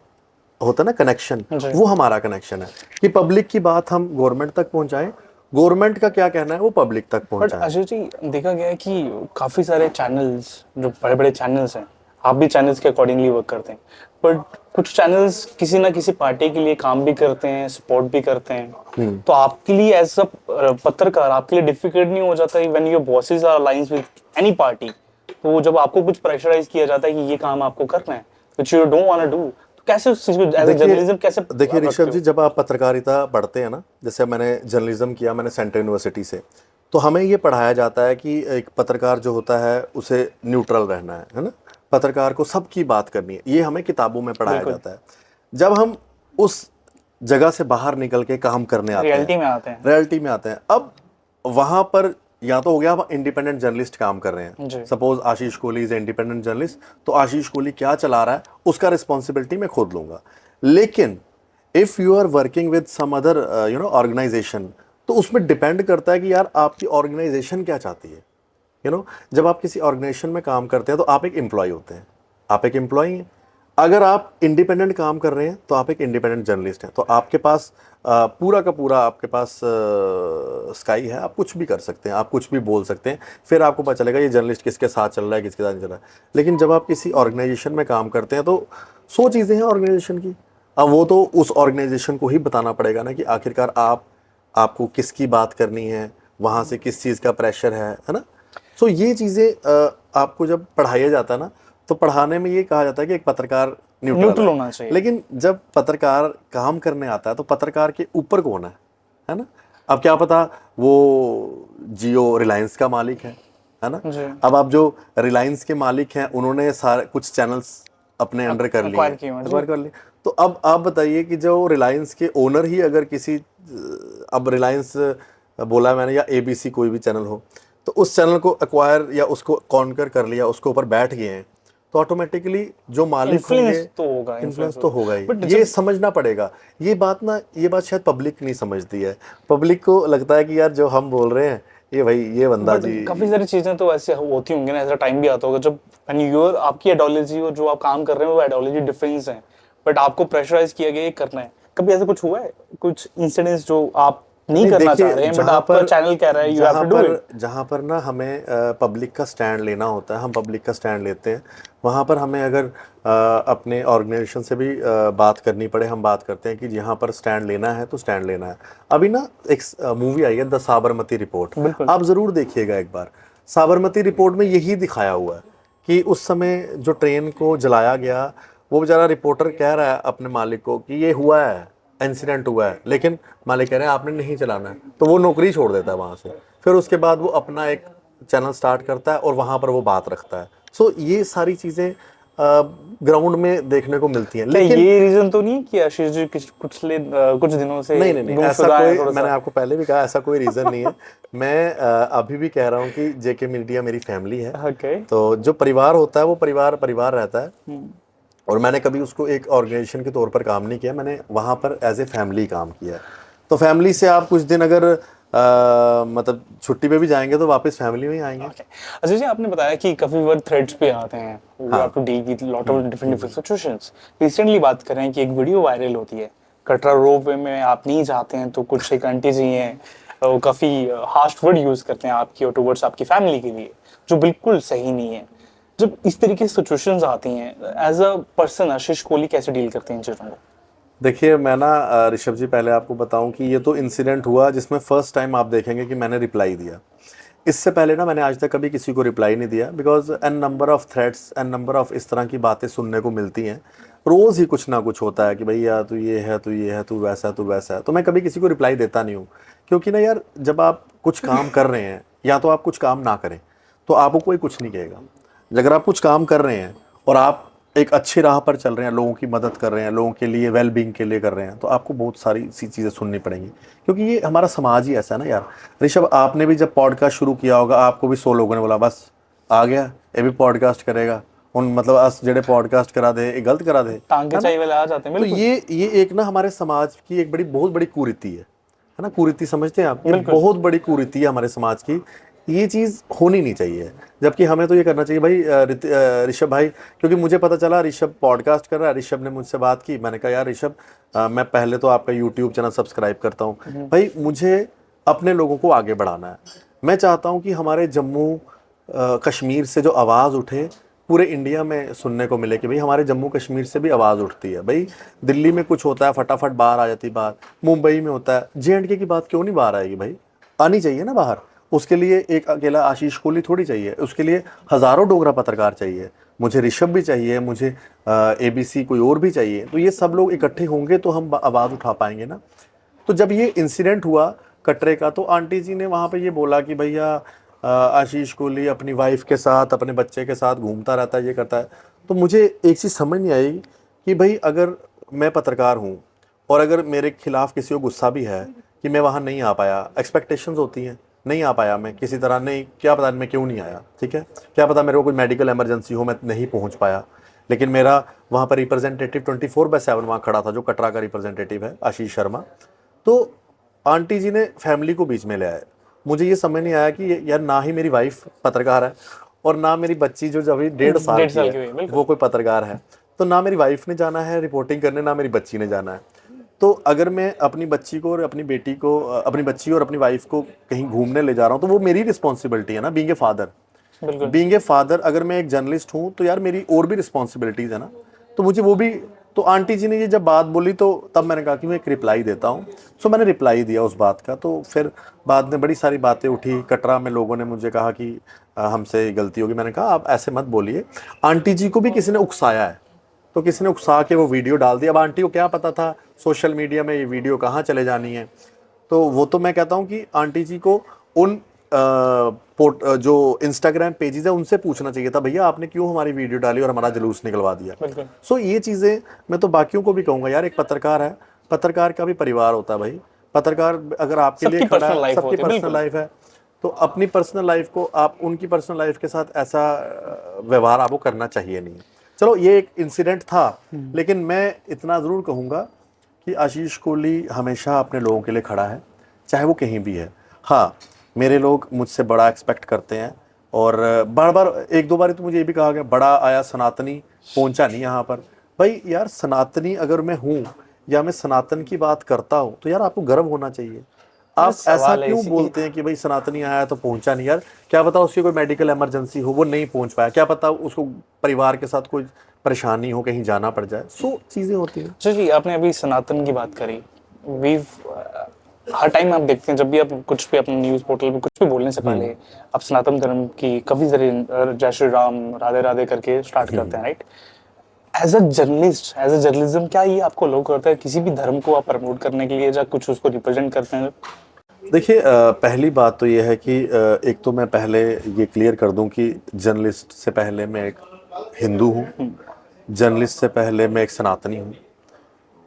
होता है ना कनेक्शन, जी। वो हमारा कनेक्शन है कि पब्लिक की बात हम गवर्नमेंट तक पहुंचाएं, गवर्नमेंट का क्या कहना है वो पब्लिक तक बट पहुंचाएं। अजय जी, देखा गया है कि काफ़ी सारे चैनल्स, जो बड़े बड़े चैनल्स हैं, आप भी चैनल्स के अकॉर्डिंगली वर्क करते हैं, बट कुछ चैनल्स किसी ना किसी पार्टी के लिए काम भी करते हैं, सपोर्ट भी करते हैं। तो आपके लिए एज अ पत्रकार आपके लिए डिफिकल्ट नहीं हो जाता when your bosses are alliance with any party? तो जब आपको कुछ प्रेशराइज किया जाता है कि ये काम आपको करना है which you don't want to do, तो कैसे उस चीज को एज अ जर्नलिज्म कैसे देखिए रखते ऋषभ हो? जी, जब आप पत्रकारिता पढ़ते हैं ना, जैसे मैंने जर्नलिज्म किया, मैंने सेंट्रल यूनिवर्सिटी से, तो हमें ये पढ़ाया जाता है कि एक पत्रकार जो होता है उसे न्यूट्रल रहना है ना, पत्रकार को सबकी बात करनी है, ये हमें किताबों में पढ़ाया बिल्कुल। जाता है। जब हम उस जगह से बाहर निकल के काम करने आते हैं, रियलिटी में आते हैं। रियलिटी में आते हैं, अब वहां पर या तो हो गया आप इंडिपेंडेंट जर्नलिस्ट काम कर रहे हैं, जी। Suppose Ashish Kohli is independent journalist, तो आशीष कोहली क्या चला रहा है उसका रिस्पॉन्सिबिलिटी मैं खुद लूंगा। लेकिन if you are working with some other organisation, तो उसमें डिपेंड करता है कि यार आपकी ऑर्गेनाइजेशन क्या चाहती है। जब आप किसी ऑर्गेनाइजेशन में काम करते हैं तो आप एक एम्प्लॉय होते हैं, आप एक एम्प्लॉय हैं। अगर आप इंडिपेंडेंट काम कर रहे हैं तो आप एक इंडिपेंडेंट जर्नलिस्ट हैं, तो आपके पास पूरा का पूरा आपके पास स्काई है, आप कुछ भी कर सकते हैं, आप कुछ भी बोल सकते हैं, फिर आपको पता चलेगा ये जर्नलिस्ट किसके साथ चल रहा है, किसके साथ नहीं चल रहा है। लेकिन जब आप किसी ऑर्गेनाइजेशन में काम करते हैं तो 100 चीज़ें हैं ऑर्गेनाइजेशन की, अब वो तो उस ऑर्गेनाइजेशन को ही बताना पड़ेगा ना कि आखिरकार आपको किसकी बात करनी है, वहाँ से किस चीज़ का प्रेशर है ना। सो ये चीज़ें आपको जब पढ़ाया जाता है ना, तो पढ़ाने में ये कहा जाता है कि एक पत्रकार न्यूट्रल है। होना चाहिए। लेकिन जब पत्रकार काम करने आता है तो पत्रकार के ऊपर कौन है ना। अब क्या पता वो जियो रिलायंस का मालिक है ना। जी। अब आप जो रिलायंस के मालिक हैं उन्होंने सारे कुछ चैनल्स अपने अंडर कर लिए, acquire किए हैं, जी। एक्वायर कर लिए। तो अब आप बताइए कि जो रिलायंस के ओनर ही अगर किसी, अब रिलायंस बोला मैंने, या एबीसी कोई भी चैनल हो, तो उस चैनल को एक्वायर या उसको कॉन्कर कर लिया, उसके ऊपर बैठ गए हैं, तो ऑटोमेटिकली जो मालिक होंगे, इन्फ्लुएंस तो होगा, इन्फ्लुएंस तो होगा ही। बट ये समझना पड़ेगा, ये बात शायद पब्लिक नहीं समझती है। पब्लिक को लगता है कि यार जो हम बोल रहे हैं ये भाई ये बंदा जी। काफी सारी चीजें तो ऐसे होती होंगी ना, ऐसा टाइम भी आता होगा जब when you're आपकी आइडियोलॉजी और जो आप काम कर रहे हैं वो आइडियोलॉजी डिफरेंस है, बट आपको प्रेशराइज किया गया ये करना है। कभी ऐसा कुछ हुआ है, कुछ इंसिडेंट्स जो आप नहीं करना चाह रहे हैं बट आपका चैनल कह रहा है you have to do it? जहाँ पर ना हमें पब्लिक का स्टैंड लेना होता है, हम पब्लिक का स्टैंड लेते हैं। वहाँ पर हमें अगर अपने ऑर्गेनाइजेशन से भी बात करनी पड़े, हम बात करते हैं कि यहाँ पर स्टैंड लेना है तो स्टैंड लेना है। अभी ना एक मूवी आई है द साबरमती रिपोर्ट, आप ज़रूर देखिएगा एक बार। साबरमती रिपोर्ट में यही दिखाया हुआ है कि उस समय जो ट्रेन को जलाया गया, वो बेचारा रिपोर्टर कह रहा है अपने मालिक को कि ये हुआ है, इंसिडेंट हुआ है, लेकिन मालिक कह रहे हैं आपने नहीं चलाना है, तो वो नौकरी छोड़ देता है वहाँ से। फिर उसके बाद वो अपना एक चैनल स्टार्ट करता है और वहाँ पर वो बात रखता है। सो ये सारी चीज़ें ग्राउंड में देखने को मिलती हैं। लेकिन ये रीजन तो नहीं है कि आशीष जी कुछ दिनों से नहीं, ऐसा कोई, मैंने आपको पहले भी कहा ऐसा कोई रीज़न नहीं है। मैं अभी भी कह रहा हूँ कि जेके मीडिया मेरी फैमिली है। ओके। तो जो परिवार होता है वो परिवार रहता है, और मैंने कभी उसको एक ऑर्गेनाइजेशन के तौर पर काम नहीं किया, मैंने वहाँ पर एज ए फैमिली काम किया। तो फैमिली से आप कुछ दिन अगर मतलब छुट्टी पे भी जाएंगे तो वापस फैमिली में ही आएंगे। अच्छा जी, आपने बताया कि काफी बार थ्रेड्स पे आते हैं, we have to deal with lot of different situations. Recently बात करें कि एक वीडियो वायरल होती है, कटरा रोपवे में आप नहीं जाते हैं तो कुछ एक आंटी जी हैं वो काफ़ी हार्श वर्ड यूज़ करते हैं आपकी और टुवर्ड्स आपकी फैमिली के लिए, जो बिल्कुल सही नहीं है। जब इस तरीके की सिचुएशंस आती हैं, as a person Ashish Kohli कैसे डील करते हैं इन चीज़ों को? देखिए मैं ना ऋषभ जी पहले आपको बताऊं कि ये तो इंसिडेंट हुआ जिसमें फर्स्ट टाइम आप देखेंगे कि मैंने रिप्लाई दिया। इससे पहले ना मैंने आज तक कभी किसी को रिप्लाई नहीं दिया, because n number of threads n number of इस तरह की बातें सुनने को मिलती हैं। रोज़ ही कुछ ना कुछ होता है कि भाई यार तू ये है, तू ये है, तू वैसा है, तू वैसा है। तो मैं कभी किसी को रिप्लाई देता नहीं हूँ, क्योंकि ना यार जब आप कुछ काम कर रहे हैं या तो आप कुछ काम ना करें तो आपको कोई कुछ नहीं कहेगा। अगर आप कुछ काम कर रहे हैं और आप एक अच्छी राह पर चल रहे हैं, लोगों की मदद कर रहे हैं, लोगों के लिए वेल बींग के लिए कर रहे हैं, तो आपको बहुत सारी सी चीज़ें सुननी पड़ेंगी, क्योंकि ये हमारा समाज ही ऐसा है ना यार। ऋषभ, आपने भी जब पॉडकास्ट शुरू किया होगा आपको भी 100 लोगों ने बोला बस आ गया ये भी पॉडकास्ट करेगा, उन मतलब अस जेडे पॉडकास्ट करा दे ये गलत करा दे, टांगे है ना। चाहिए वाले आ जाते हैं, तो बिल्कुल। ये एक ना हमारे समाज की एक बहुत बड़ी कुरीति है ना। कुरीति समझते हैं आप, ये बिल्कुल। बहुत बड़ी कुरीति है हमारे समाज की। ये चीज़ होनी नहीं चाहिए, जबकि हमें तो ये करना चाहिए भाई। ऋषभ भाई, क्योंकि मुझे पता चला ऋषभ पॉडकास्ट कर रहा है, ऋषभ ने मुझसे बात की, मैंने कहा यार ऋषभ मैं पहले तो आपका यूट्यूब चैनल सब्सक्राइब करता हूँ भाई, मुझे अपने लोगों को आगे बढ़ाना है। मैं चाहता हूँ कि हमारे जम्मू कश्मीर से जो आवाज़ उठे पूरे इंडिया में सुनने को मिले कि भाई हमारे जम्मू कश्मीर से भी आवाज़ उठती है। भाई दिल्ली में कुछ होता है फटाफट बाहर आ जाती बात, मुंबई में होता है, जे.एंड.के की बात क्यों नहीं बाहर आएगी भाई, आनी चाहिए ना बाहर। उसके लिए एक अकेला आशीष कोहली थोड़ी चाहिए, उसके लिए हज़ारों डोगरा पत्रकार चाहिए। मुझे ऋषभ भी चाहिए, मुझे ABC कोई और भी चाहिए। तो ये सब लोग इकट्ठे होंगे तो हम आवाज़ उठा पाएंगे ना। तो जब ये इंसिडेंट हुआ कटरे का, तो आंटी जी ने वहाँ पे ये बोला कि भैया आशीष कोहली अपनी वाइफ के साथ अपने बच्चे के साथ घूमता रहता है, ये करता है। तो मुझे एक चीज़ समझ नहीं आई कि भाई अगर मैं पत्रकार हूँ और अगर मेरे खिलाफ किसी को गुस्सा भी है कि मैं वहाँ नहीं आ पाया, एक्सपेक्टेशंस होती हैं, नहीं आ पाया मैं किसी तरह, नहीं क्या पता मैं क्यों नहीं आया, ठीक है, क्या पता मेरे को कोई मेडिकल इमरजेंसी हो, मैं नहीं पहुँच पाया, लेकिन मेरा वहाँ पर रिप्रेजेंटेटिव 24/7 वहाँ खड़ा था, जो कटरा का रिप्रेजेंटेटिव है आशीष शर्मा। तो आंटी जी ने फैमिली को बीच में ले आए। मुझे ये समझ नहीं आया कि यार ना ही मेरी वाइफ पत्रकार है और ना मेरी बच्ची जो अभी 1.5 साल डेढ़ की साल है की हुई, बिल्कुल। वो कोई पत्रकार है। तो ना मेरी वाइफ ने जाना है रिपोर्टिंग करने, ना मेरी बच्ची ने जाना है। तो अगर मैं अपनी बच्ची को और अपनी बेटी को अपनी बच्ची और अपनी वाइफ को कहीं घूमने ले जा रहा हूँ तो वो मेरी रिस्पॉन्सिबिलिटी है ना, बीइंग ए फादर। बिल्कुल। बीइंग ए फादर, अगर मैं एक जर्नलिस्ट हूँ तो यार मेरी और भी रिस्पॉन्सिबिलिटीज़ है ना। तो मुझे वो भी, तो आंटी जी ने ये जब बात बोली तो तब मैंने कहा कि मैं एक रिप्लाई देता हूँ। सो मैंने रिप्लाई दिया उस बात का। तो फिर बाद में बड़ी सारी बातें उठी कटरा में, लोगों ने मुझे कहा कि हमसे गलती होगी। मैंने कहा आप ऐसे मत बोलिए। आंटी जी को भी किसी ने उकसाया है, तो किसी ने उकसा के वो वीडियो डाल दिया। अब आंटी को क्या पता था सोशल मीडिया में ये वीडियो कहाँ चले जानी है। तो वो तो मैं कहता हूँ कि आंटी जी को उन जो इंस्टाग्राम पेजेस है उनसे पूछना चाहिए था, भैया आपने क्यों हमारी वीडियो डाली और हमारा जुलूस निकलवा दिया। बिल्कुल। सो ये चीज़ें मैं तो बाकियों को भी कहूँगा यार, एक पत्रकार है, पत्रकार का भी परिवार होता है भाई। पत्रकार अगर आपके लिए सबकी खड़ा पर्सनल है, लाइफ सबकी होती है, पर्सनल बिल्कुल। लाइफ है, तो अपनी पर्सनल लाइफ को आप उनकी पर्सनल लाइफ के साथ ऐसा व्यवहार आपको करना चाहिए नहीं। चलो ये एक इंसिडेंट था, लेकिन मैं इतना ज़रूर कहूँगा कि आशीष कोहली हमेशा अपने लोगों के लिए खड़ा है, चाहे वो कहीं भी है। हाँ, मेरे लोग मुझसे बड़ा एक्सपेक्ट करते हैं, और बार बार एक दो बार तो मुझे ये भी कहा गया बड़ा आया सनातनी पहुंचा नहीं यहाँ पर। भाई यार सनातनी अगर मैं हूँ या मैं सनातन की बात करता हूँ तो यार आपको गर्व होना चाहिए। आप ऐसा सवाल है क्यों इसी की। बोलते हैं कि भाई सनातनी आया तो पहुंचा नहीं। यार क्या पता उसकी कोई मेडिकल इमरजेंसी हो, वो नहीं पहुंच पाया, क्या पता उसको परिवार के साथ कोई परेशानी हो, कहीं जाना पड़ जाए। सो चीज़ें होती हैं। अच्छा जी, आपने अभी सनातन की बात करी। वी हर टाइम आप देखते हैं, जब भी आप कुछ भी अपने न्यूज़ पोर्टल पे कुछ भी बोलने से पहले आप सनातन धर्म की काफ़ी सारी जय श्री राम राधे राधे करके स्टार्ट करते हैं, right? As a journalist, as a journalism, क्या ये आपको लो करता है किसी भी धर्म को आप प्रमोट करने के लिए या कुछ उसको रिप्रेजेंट करते हैं? देखिए पहली बात तो ये है कि एक तो मैं पहले ये क्लियर कर दूं कि जर्नलिस्ट से पहले मैं एक हिंदू हूँ, जर्नलिस्ट से पहले मैं एक सनातनी हूँ।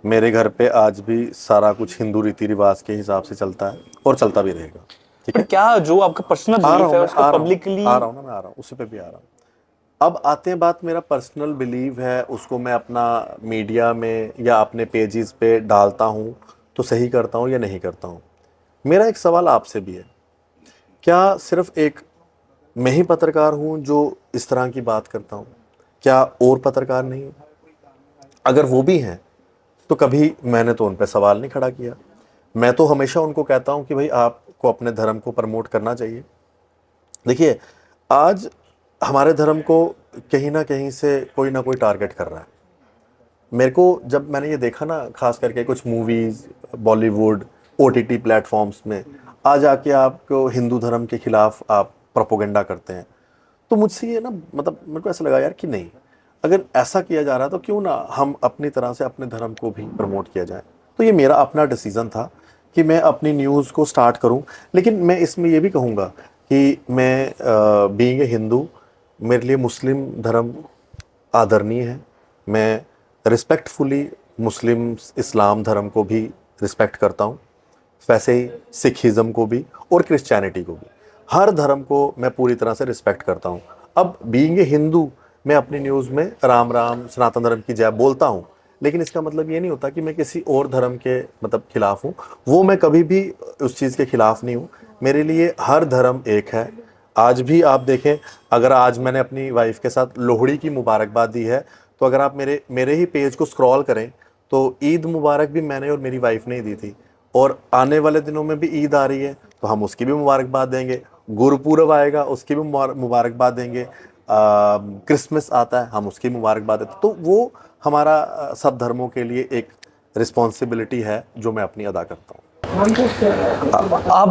मेरे घर पे आज भी सारा कुछ हिंदू रीति रिवाज के हिसाब से चलता है और चलता भी रहेगा, ठीक बट है। क्या जो आपका पर्सनल आ रहा बिलीफ हूँ है मैं, उसको पब्लिकली? आ रहा हूँ ना, मैं आ रहा हूँ, उसी पे भी आ रहा हूँ। अब आते हैं बात, मेरा पर्सनल बिलीव है, उसको मैं अपना मीडिया में या अपने पेजेस पे डालता हूँ तो सही करता हूँ या नहीं करता हूँ। मेरा एक सवाल आपसे भी है, क्या सिर्फ एक मैं ही पत्रकार हूँ जो इस तरह की बात करता हूँ, क्या और पत्रकार नहीं? अगर वो भी हैं तो कभी मैंने तो उन पर सवाल नहीं खड़ा किया। मैं तो हमेशा उनको कहता हूँ कि भाई आप को अपने धर्म को प्रमोट करना चाहिए। देखिए, आज हमारे धर्म को कहीं ना कहीं से कोई ना कोई टारगेट कर रहा है। मेरे को जब मैंने ये देखा ना, खास करके कुछ मूवीज़, बॉलीवुड, ओटीटी प्लेटफॉर्म्स में आ जाके आपको हिंदू धर्म के खिलाफ आप प्रोपोगंडा करते हैं, तो मुझसे ये ना, मतलब मेरे को ऐसा लगा यार कि नहीं, अगर ऐसा किया जा रहा है तो क्यों ना हम अपनी तरह से अपने धर्म को भी प्रमोट किया जाए। तो ये मेरा अपना डिसीज़न था कि मैं अपनी न्यूज़ को स्टार्ट करूं। लेकिन मैं इसमें ये भी कहूँगा कि मैं बीइंग ए हिंदू, मेरे लिए मुस्लिम धर्म आदरणीय है। मैं रिस्पेक्टफुली मुस्लिम इस्लाम धर्म को भी रिस्पेक्ट करता हूँ, वैसे ही सिखिज़्म को भी और क्रिश्चियनिटी को भी। हर धर्म को मैं पूरी तरह से रिस्पेक्ट करता हूँ। अब बीइंग ए हिंदू, मैं अपनी न्यूज़ में राम राम सनातन धर्म की जय बोलता हूँ, लेकिन इसका मतलब ये नहीं होता कि मैं किसी और धर्म के मतलब खिलाफ हूँ। वो मैं कभी भी उस चीज़ के खिलाफ नहीं हूँ। मेरे लिए हर धर्म एक है। आज भी आप देखें, अगर आज मैंने अपनी वाइफ के साथ लोहड़ी की मुबारकबाद दी है, तो अगर आप मेरे ही पेज को स्क्रॉल करें तो ईद मुबारक भी मैंने और मेरी वाइफ ने ही दी थी। और आने वाले दिनों में भी ईद आ रही है तो हम उसकी भी मुबारकबाद देंगे। गुरुपूरब आएगा, उसकी भी मुबारकबाद देंगे। क्रिसमस आता है, हम उसकी मुबारकबाद देते। तो वो हमारा सब धर्मों के लिए एक रिस्पॉन्सिबिलिटी है जो मैं अपनी अदा करता हूँ। आप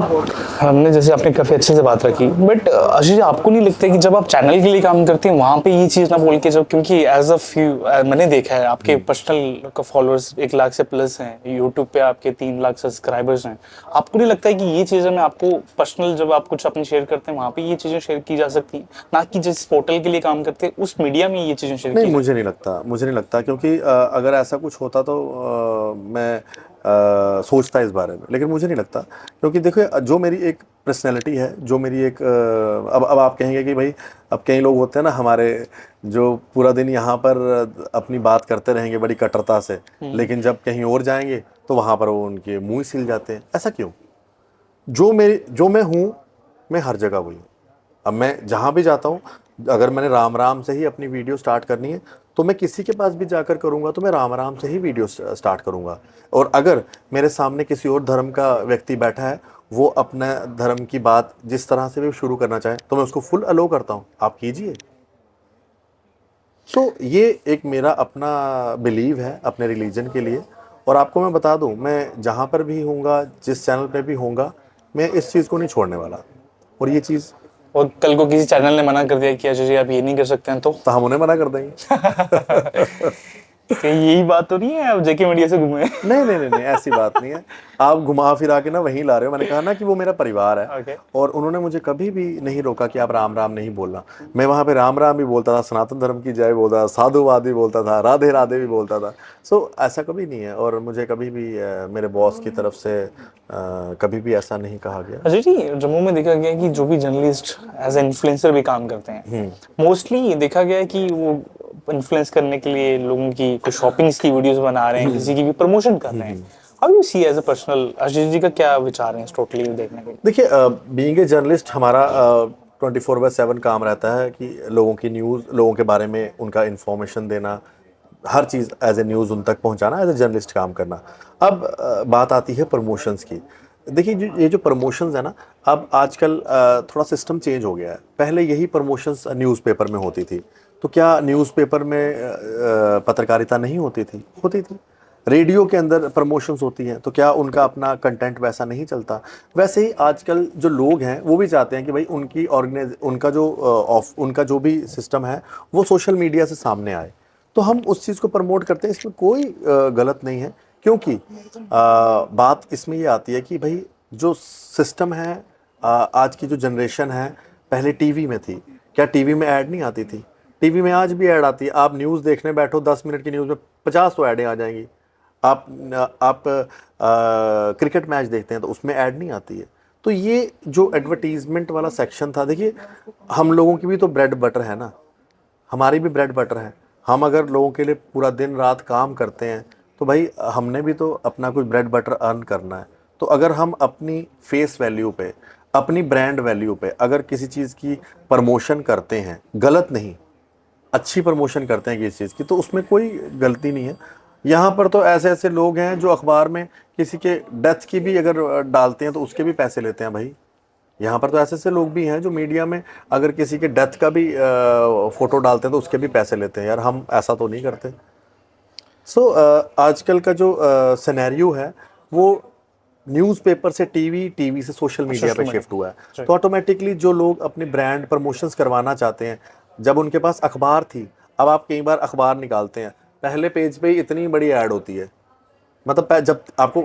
हमने जैसे आपने काफ़ी अच्छे से बात रखी, बट आशीष जी, आपको नहीं लगता कि जब आप चैनल के लिए काम करते हैं वहाँ पे ये चीज़ ना बोल के, जब, क्योंकि एज अ फ्यू मैंने देखा है आपके पर्सनल का फॉलोअर्स 1 लाख से प्लस हैं, यूट्यूब पे आपके 3 लाख सब्सक्राइबर्स हैं, आपको नहीं लगता है कि ये चीज़ें में आपको पर्सनल जब आप कुछ अपनी शेयर करते हैं वहाँ पे ये चीज़ें शेयर की जा सकती हैं, ना कि जिस पोर्टल के लिए काम करते हैं उस मीडिया में ये चीज़ें शेयर की? नहीं, मुझे नहीं लगता, क्योंकि अगर ऐसा कुछ होता तो मैं सोचता इस बारे में, लेकिन मुझे नहीं लगता। क्योंकि देखो, जो मेरी एक पर्सनैलिटी है, जो मेरी एक अब आप कहेंगे कि भाई, अब कई लोग होते हैं ना हमारे, जो पूरा दिन यहाँ पर अपनी बात करते रहेंगे बड़ी कट्टरता से, लेकिन जब कहीं और जाएंगे तो वहाँ पर वो उनके मुँह ही सिल जाते हैं। ऐसा क्यों? जो मैं हूँ, मैं हर जगह वही हूँ। अब मैं जहाँ भी जाता हूँ, अगर मैंने राम राम से ही अपनी वीडियो स्टार्ट करनी है तो मैं किसी के पास भी जाकर करूँगा तो मैं राम राम से ही वीडियो स्टार्ट करूँगा। और अगर मेरे सामने किसी और धर्म का व्यक्ति बैठा है, वो अपने धर्म की बात जिस तरह से भी शुरू करना चाहे, तो मैं उसको फुल अलो करता हूँ, आप कीजिए। सो ये एक मेरा अपना बिलीव है अपने रिलीजन के लिए। और आपको मैं बता दूं, मैं जहाँ पर भी होऊंगा, जिस चैनल पे भी होऊंगा, मैं इस चीज़ को नहीं छोड़ने वाला। और ये चीज़, और कल को किसी चैनल ने मना कर दिया कि अजय जी आप ये नहीं कर सकते हैं, तो हम उन्हें मना कर देंगे। कहीं यही बात तो नहीं है आप जेके मीडिया से घूमे? नहीं नहीं नहीं नहीं, ऐसी बात नहीं है। आप घुमा फिरा के ना वहीं ला रहे हो। मैंने कहा ना कि वो मेरा परिवार है। Okay. और उन्होंने मुझे कभी भी नहीं रोका कि आप राम राम नहीं बोलना। मैं वहाँ पे राम राम भी बोलता था, सनातन धर्म की जय बोलता था, साधुवाद भी बोलता था, राधे राधे भी बोलता था। सो ऐसा कभी नहीं है। और मुझे कभी भी मेरे बॉस की तरफ से कभी भी ऐसा नहीं कहा गया। अजय जी, जम्मू में देखा गया है कि जो भी जर्नलिस्ट एज ए इन्फ्लुएंसर भी काम करते हैं, मोस्टली देखा गया है कि वो इन्फ्लुएंस करने के लिए लोगों की कुछ शॉपिंग्स की वीडियोस बना रहे हैं, किसी की भी प्रमोशन कर रहे हैं। How you see as a personal, Ajay ji का क्या विचार है इस टोटली देखने के? देखिए, बीइंग ए जर्नलिस्ट, हमारा 24/7 काम रहता है कि लोगों की न्यूज़, लोगों के बारे में उनका इन्फॉर्मेशन देना, हर चीज़ एज ए न्यूज़ उन तक पहुंचाना, एज ए जर्नलिस्ट काम करना। अब बात आती है प्रमोशंस की। देखिए, ये जो प्रमोशंस है ना, अब आजकल थोड़ा सिस्टम चेंज हो गया है। पहले यही प्रमोशंस न्यूज़पेपर में होती थी, तो क्या न्यूज़पेपर में पत्रकारिता नहीं होती थी? होती थी। रेडियो के अंदर प्रमोशंस होती हैं, तो क्या उनका अपना कंटेंट वैसा नहीं चलता? वैसे ही आजकल जो लोग हैं वो भी चाहते हैं कि भाई उनका जो भी सिस्टम है वो सोशल मीडिया से सामने आए, तो हम उस चीज़ को प्रमोट करते हैं। इसमें कोई गलत नहीं है। क्योंकि बात इसमें ये आती है कि भाई, जो सिस्टम है, आज की जो जनरेशन है, पहले टीवी में थी, क्या टीवी में ऐड नहीं आती थी? टीवी में आज भी ऐड आती है। आप न्यूज़ देखने बैठो, 10 मिनट की न्यूज़ में 50 तो ऐडें आ जाएंगी। आप क्रिकेट मैच देखते हैं तो उसमें ऐड नहीं आती है। तो ये जो एडवर्टीजमेंट वाला सेक्शन था, देखिए, हम लोगों की भी तो ब्रेड बटर है ना, हमारी भी ब्रेड बटर है। हम अगर लोगों के लिए पूरा दिन रात काम करते हैं तो भाई हमने भी तो अपना कुछ ब्रेड बटर अर्न करना है। तो अगर हम अपनी फेस वैल्यू पे, अपनी ब्रांड वैल्यू पे अगर किसी चीज़ की प्रमोशन करते हैं, गलत नहीं, अच्छी प्रमोशन करते हैं किसी चीज़ की, तो उसमें कोई गलती नहीं है। यहाँ पर तो ऐसे ऐसे लोग हैं जो अखबार में किसी के डेथ की भी अगर डालते हैं तो उसके भी पैसे लेते हैं भाई। यहाँ पर तो ऐसे ऐसे लोग भी हैं जो मीडिया में अगर किसी के डेथ का भी फोटो डालते हैं तो उसके भी पैसे लेते हैं। यार हम ऐसा तो नहीं करते। सो आजकल का जो सिनेरियो है वो न्यूज़पेपर से टीवी, टीवी से सोशल मीडिया पे Social शिफ्ट media, हुआ है। right. तो ऑटोमेटिकली जो लोग अपने ब्रांड प्रमोशंस करवाना चाहते हैं, जब उनके पास अखबार थी, अब आप कई बार अखबार निकालते हैं, पहले पेज पे ही इतनी बड़ी ऐड होती है। मतलब जब आपको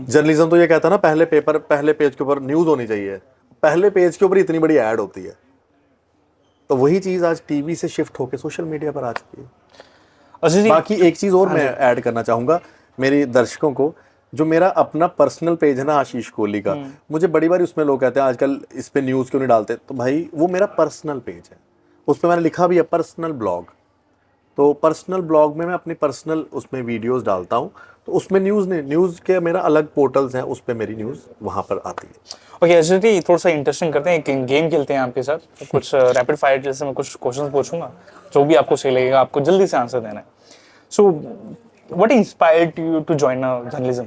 जर्नलिज्म तो ये कहता है ना, पहले पेपर, पहले पेज के ऊपर न्यूज़ होनी चाहिए, पहले पेज के ऊपर इतनी बड़ी ऐड होती है। तो वही चीज़ आज टीवी से शिफ्ट होकर सोशल मीडिया पर आ चुकी है। अच्छा जी, बाकी एक चीज़ और मैं ऐड करना चाहूँगा मेरे दर्शकों को, जो मेरा अपना पर्सनल पेज है ना आशीष कोहली का, मुझे बड़ी बार उसमें लोग कहते हैं आजकल इस पे न्यूज़ क्यों नहीं डालते। तो भाई वो मेरा पर्सनल पेज है, उस पर मैंने लिखा भी है पर्सनल ब्लॉग। तो पर्सनल ब्लॉग में मैं अपनी पर्सनल उसमें वीडियोस डालता हूँ। तो उसमें न्यूज़ नहीं, न्यूज़ के मेरा अलग पोर्टल्स हैं, उस पर मेरी न्यूज़ वहाँ पर आती है। ओके अच्छा जी, थोड़ा सा इंटरेस्टिंग करते हैं, एक गेम खेलते हैं आपके साथ, कुछ रैपिड फायर जैसे मैं कुछ क्वेश्चंस पूछूंगा, जो भी आपको सही लगेगा आपको जल्दी से आंसर देना है। So what inspired you to join journalism?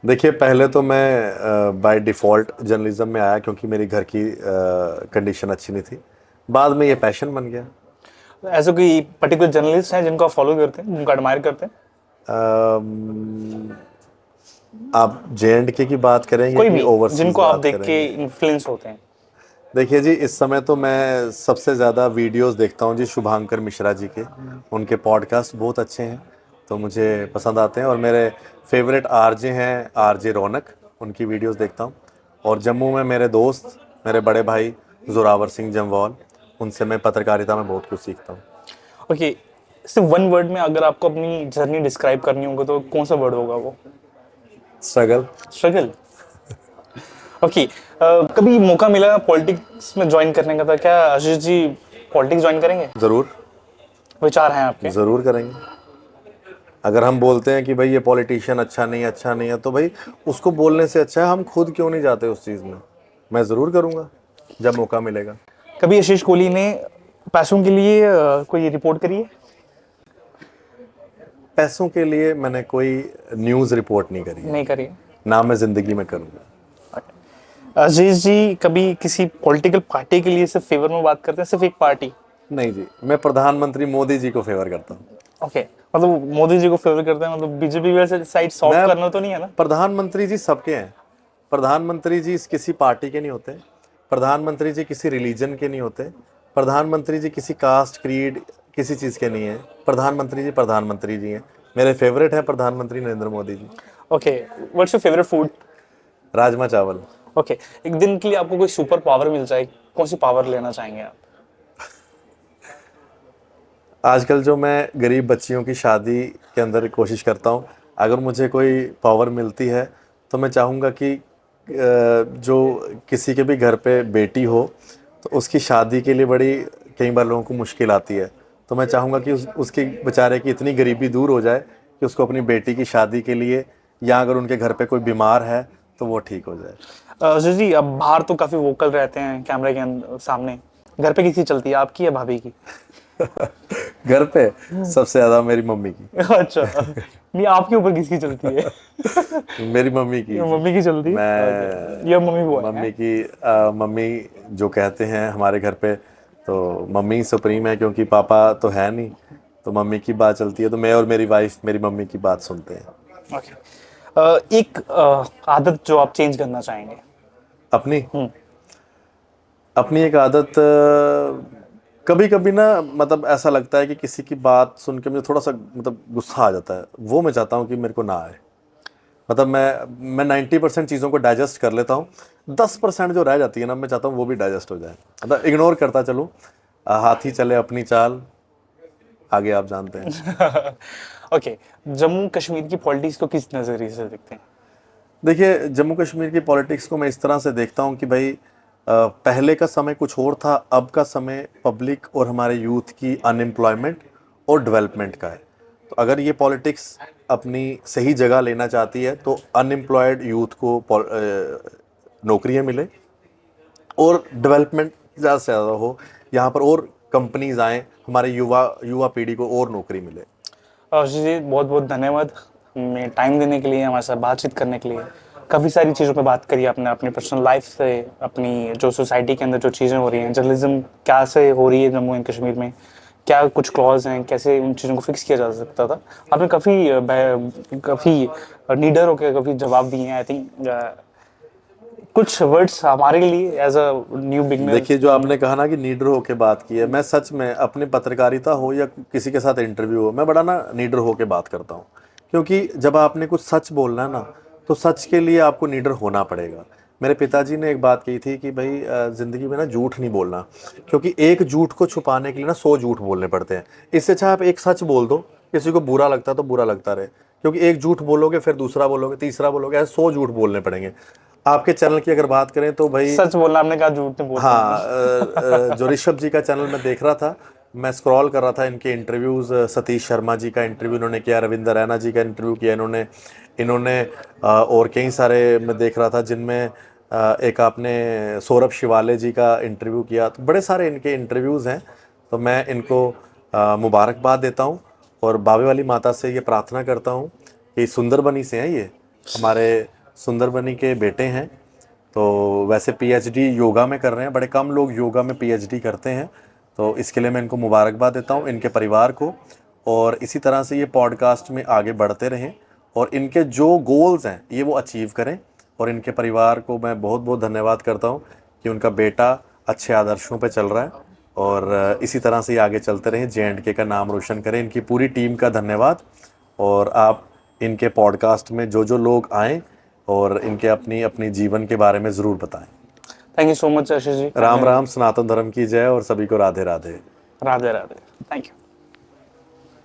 देखिए, पहले तो मैं बाय डिफ़ॉल्ट जर्नलिज्म में आया क्योंकि मेरी घर की कंडीशन अच्छी नहीं थी। बाद में ये पैशन बन गया। ऐसे कोई पर्टिकुलर जर्नलिस्ट हैं जिनको आप फॉलो करते हैं, जिनको एडमायर करते हैं? अम, आप जे.एंड.के की बात करेंगे कोई कि भी ओवरसीज जिनको आप बात देख के करेंगे? इन्फ्लुएंस होते हैं। देखिए जी, इस समय तो मैं सबसे ज़्यादा वीडियोस देखता हूँ जी शुभांकर मिश्रा जी के। उनके पॉडकास्ट बहुत अच्छे हैं, तो मुझे पसंद आते हैं। और मेरे फेवरेट आरजे हैं आरजे रौनक, उनकी वीडियोस देखता हूँ। और जम्मू में मेरे दोस्त, मेरे बड़े भाई जोरावर सिंह जम्वाल, उनसे मैं पत्रकारिता में बहुत कुछ सीखता हूँ। ओके, सिर्फ वन वर्ड में अगर आपको अपनी जर्नी डिस्क्राइब करनी होगी तो कौन सा वर्ड होगा वो? स्ट्रगल। स्ट्रगल। ओके, कभी मौका मिला पॉलिटिक्स में ज्वाइन करने का, था क्या आशीष जी पॉलिटिक्स ज्वाइन करेंगे? ज़रूर, विचार हैं आपके? ज़रूर करेंगे। अगर हम बोलते हैं कि भाई ये पॉलिटिशियन अच्छा नहीं, अच्छा नहीं है, तो भाई उसको बोलने से अच्छा है हम खुद क्यों नहीं जाते उस चीज़ में। मैं ज़रूर करूँगा जब मौका मिलेगा। कभी आशीष कोहली ने पैसों के लिए कोई रिपोर्ट करी है? पैसों के लिए मैंने कोई न्यूज़ रिपोर्ट नहीं करी है, नहीं करी है। ना मैं ज़िंदगी में करूँगा। आशीष जी कभी किसी पॉलिटिकल पार्टी के लिए सिर्फ फेवर में बात करते हैं, सिर्फ एक पार्टी? नहीं जी, मैं प्रधानमंत्री मोदी जी को फेवर करता हूँ। ओके, मतलब मोदी जी को फेवर करते हैं, मतलब बीजेपी वैसे साइड सॉफ्ट मैं करना तो नहीं है ना? प्रधानमंत्री जी सबके हैं। प्रधानमंत्री जी किसी पार्टी के नहीं होते, प्रधानमंत्री जी किसी रिलीजन के नहीं होते, प्रधानमंत्री जी किसी कास्ट क्रीड किसी चीज़ के नहीं है। प्रधानमंत्री जी हैं। मेरे फेवरेट हैं प्रधानमंत्री Narendra Modi ji. Okay, what's your favourite food? Rajma चावल। ओके, एक दिन के लिए आपको कोई सुपर पावर मिल जाए, कौन सी पावर लेना चाहेंगे आप? आजकल जो मैं गरीब बच्चियों की शादी के अंदर कोशिश करता हूँ, अगर मुझे कोई पावर मिलती है तो मैं चाहूँगा कि जो किसी के भी घर पे बेटी हो तो उसकी शादी के लिए बड़ी कई बार लोगों को मुश्किल आती है। तो मैं चाहूँगा कि उसके बेचारे की इतनी गरीबी दूर हो जाए कि उसको अपनी बेटी की शादी के लिए, या अगर उनके घर पे कोई बीमार है तो वो ठीक हो जाए। अजय जी, अब बाहर तो काफी वोकल रहते हैं कैमरे के सामने, घर पे किसकी चलती है, आपकी या भाभी की? घर पे सबसे ज़्यादा मेरी मम्मी की। अच्छा, नहीं आपके ऊपर किसकी चलती है? मेरी मम्मी की। मम्मी की चलती है? मैं ये मम्मी वो है? मम्मी की मम्मी जो कहते हैं हमारे घर पे, तो मम्मी सुप्रीम है क्योंकि पापा तो है नहीं। तो मम्मी की बात चलती है, तो मैं और मेरी वाइफ मेरी मम्मी की बात सुनते हैं। ओके, एक आदत जो आप चेंज करना चाहेंगे? अपनी अपनी एक आदत, कभी कभी ना मतलब ऐसा लगता है कि किसी की बात सुन के मुझे थोड़ा सा मतलब गुस्सा आ जाता है, वो मैं चाहता हूँ कि मेरे को ना आए। मतलब मैं 90% चीज़ों को डाइजेस्ट कर लेता हूँ, 10% जो रह जाती है ना, मैं चाहता हूँ वो भी डाइजेस्ट हो जाए। मतलब इग्नोर करता चलूँ, हाथी चले अपनी चाल, आगे आप जानते हैं। ओके, जम्मू कश्मीर की पॉलिटिक्स को किस नज़रिए से देखते हैं? देखिए, जम्मू कश्मीर की पॉलिटिक्स को मैं इस तरह से देखता हूँ कि भाई पहले का समय कुछ और था, अब का समय पब्लिक और हमारे यूथ की अनएम्प्लॉयमेंट और डेवलपमेंट का है। तो अगर ये पॉलिटिक्स अपनी सही जगह लेना चाहती है तो अनएम्प्लॉयड यूथ को नौकरियां मिले और डेवलपमेंट ज़्यादा से ज़्यादा हो, यहाँ पर और कंपनीज आएँ, हमारे युवा पीढ़ी को और नौकरी मिले। आशीष जी बहुत बहुत धन्यवाद हमें टाइम देने के लिए, हमारे साथ बातचीत करने के लिए। काफ़ी सारी चीज़ों पे बात करी आपने, अपनी पर्सनल लाइफ से, अपनी जो सोसाइटी के अंदर जो चीज़ें हो रही हैं, जर्नलिज्म क्या से हो रही है जम्मू एंड कश्मीर में, क्या कुछ क्लॉज हैं, कैसे उन चीज़ों को फिक्स किया जा सकता था। आपने काफ़ी नीडर होकर काफ़ी जवाब दिए हैं। आई थिंक कुछ वर्ड्स हमारे लिए एज अ न्यू बिगनर। देखिए, जो आपने कहा ना कि नीडर होके बात की है, मैं सच में अपने पत्रकारिता हो या किसी के साथ इंटरव्यू हो, मैं बड़ा ना नीडर होके बात करता हूँ। क्योंकि जब आपने कुछ सच बोलना है ना, तो सच के लिए आपको नीडर होना पड़ेगा। मेरे पिताजी ने एक बात कही थी कि भाई ज़िंदगी में ना झूठ नहीं बोलना, क्योंकि एक झूठ को छुपाने के लिए ना 100 झूठ बोलने पड़ते हैं। इससे अच्छा आप एक सच बोल दो, किसी को बुरा लगता तो बुरा लगता रहे। क्योंकि एक झूठ बोलोगे, फिर दूसरा बोलोगे, तीसरा बोलोगे, ऐसे 100 झूठ बोलने पड़ेंगे। आपके चैनल की अगर बात करें तो भाई, सच बोलना, आपने कहा झूठ नहीं बोलता हाँ, हूँ। जो ऋषभ जी का चैनल मैं देख रहा था, मैं स्क्रॉल कर रहा था इनके इंटरव्यूज़, सतीश शर्मा जी का इंटरव्यू इन्होंने किया, रविंदर रैना जी का इंटरव्यू किया इन्होंने इन्होंने और कई सारे मैं देख रहा था जिनमें एक आपने सौरभ शिवाले जी का इंटरव्यू किया। तो बड़े सारे इनके इंटरव्यूज़ हैं। तो मैं इनको मुबारकबाद देता हूँ और बावे वाली माता से ये प्रार्थना करता हूँ कि सुंदरबनी से हैं ये, हमारे सुंदरबनी के बेटे हैं। तो वैसे पीएचडी योगा में कर रहे हैं, बड़े कम लोग योगा में पीएचडी करते हैं। तो इसके लिए मैं इनको मुबारकबाद देता हूँ, इनके परिवार को। और इसी तरह से ये पॉडकास्ट में आगे बढ़ते रहें और इनके जो गोल्स हैं ये वो अचीव करें। और इनके परिवार को मैं बहुत बहुत धन्यवाद करता हूँ कि उनका बेटा अच्छे आदर्शों पे चल रहा है और इसी तरह से ये आगे चलते रहें, JNK का नाम रोशन करें। इनकी पूरी टीम का धन्यवाद। और आप इनके पॉडकास्ट में जो जो लोग आएँ और इनके अपनी अपनी जीवन के बारे में ज़रूर बताएं। Thank you so much Ashish ji. Ram Ram, Sanatan Dharma की जय और सभी को राधे राधे। राधे राधे। Thank you.